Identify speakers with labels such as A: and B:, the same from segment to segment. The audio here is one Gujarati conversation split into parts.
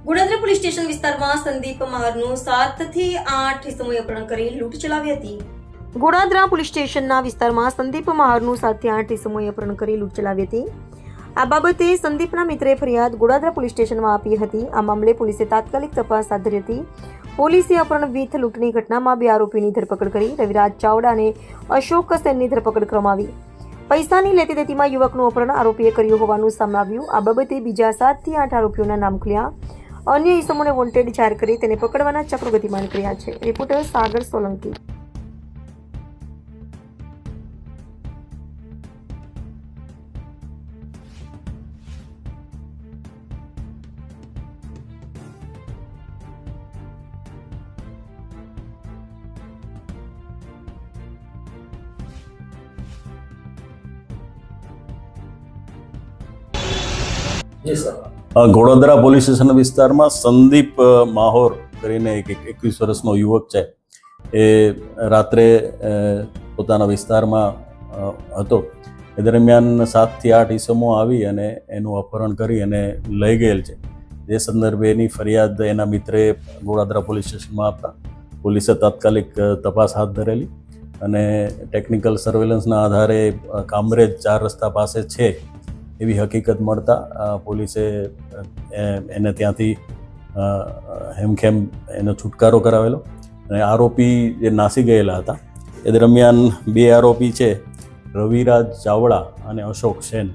A: ગોડાદરા પોલીસ સ્ટેશન વિસ્તારમાં સંદીપ મહારનું 7 થી 8 ઇસમોએ અપહરણ કરી લૂંટ ચલાવી હતી. ગોડાદરા પોલીસ સ્ટેશનના વિસ્તારમાં સંદીપ મહારનું 7 થી 8 ઇસમોએ અપહરણ કરી લૂંટ ચલાવી હતી. આ બાબતે સંદીપના મિત્રે ફરિયાદ ગોડાદરા પોલીસ સ્ટેશનમાં આપી હતી. આ મામલે પોલીસે તાત્કાલિક તપાસ હાથ ધરી હતી. પોલીસે અપહરણ વિથ લૂંટની ઘટનામાં 2 આરોપીની ધરપકડ કરી. રવિરાજ ચાવડા અને અશોક સેનની ધરપકડ કરવામાં આવી. પૈસાની લેતી દેતીમાં યુવકનું અપહરણ આરોપીએ કર્યું હોવાનું સામે આવ્યું. આ બાબતે બીજા 7 થી 8 આરોપીઓના નામ ખુલ્યા. અન્ય ઇસમોને વોન્ટેડ જાહેર કરી તેને પકડવાના ચક્રો ગતિમાન કર્યા છે. રિપોર્ટર સાગર સોલંકી.
B: ગોડાદરા પોલીસ સ્ટેશન વિસ્તારમાં સંદીપ માહોર કરીને એક 21 વર્ષનો યુવક છે. એ રાત્રે પોતાના વિસ્તારમાં હતો. એ દરમિયાન 7 થી 8 ઈસમો આવી અને એનું અપહરણ કરી અને લઈ ગયેલ છે. એ સંદર્ભે એની ફરિયાદ એના મિત્રે ગોડાદરા પોલીસ સ્ટેશનમાં આપતા પોલીસે તાત્કાલિક તપાસ હાથ ધરેલી અને ટેકનિકલ સર્વેલન્સના આધારે કામરેજ 4 રસ્તા પાસે છે એવી હકીકત મળતા પોલીસે એને ત્યાંથી હેમખેમ એનો છુટકારો કરાવેલો અને આરોપી જે નાસી ગયેલા હતા એ દરમિયાન 2 આરોપી છે, રવિરાજ ચાવડા અને અશોક સેન,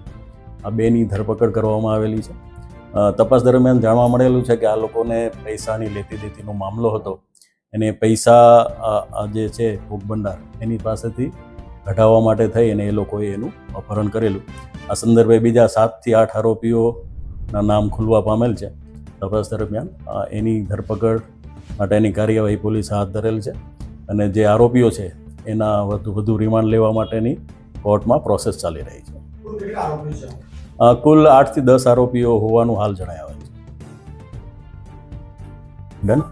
B: આ 2ની ધરપકડ કરવામાં આવેલી છે. તપાસ દરમિયાન જાણવા મળેલું છે કે આ લોકોને પૈસાની લેતી દેતીનો મામલો હતો. એને પૈસા જે છે ભોગ ભંડાર એની પાસેથી કઢાવવા માટે થઈ અને એ લોકોએ એનું અપહરણ કરેલું. આ સંદર્ભે બીજા 7 થી 8 આરોપીઓના નામ ખુલવા પામેલ છે. તપાસ દરમિયાન એની ધરપકડ માટેની કાર્યવાહી પોલીસ હાથ ધરેલ છે અને જે આરોપીઓ છે એના વધુ રિમાન્ડ લેવા માટેની કોર્ટમાં પ્રોસેસ ચાલી રહી છે. કુલ 8 થી 10 આરોપીઓ હોવાનું હાલ જણાવ્યું છે. ડન.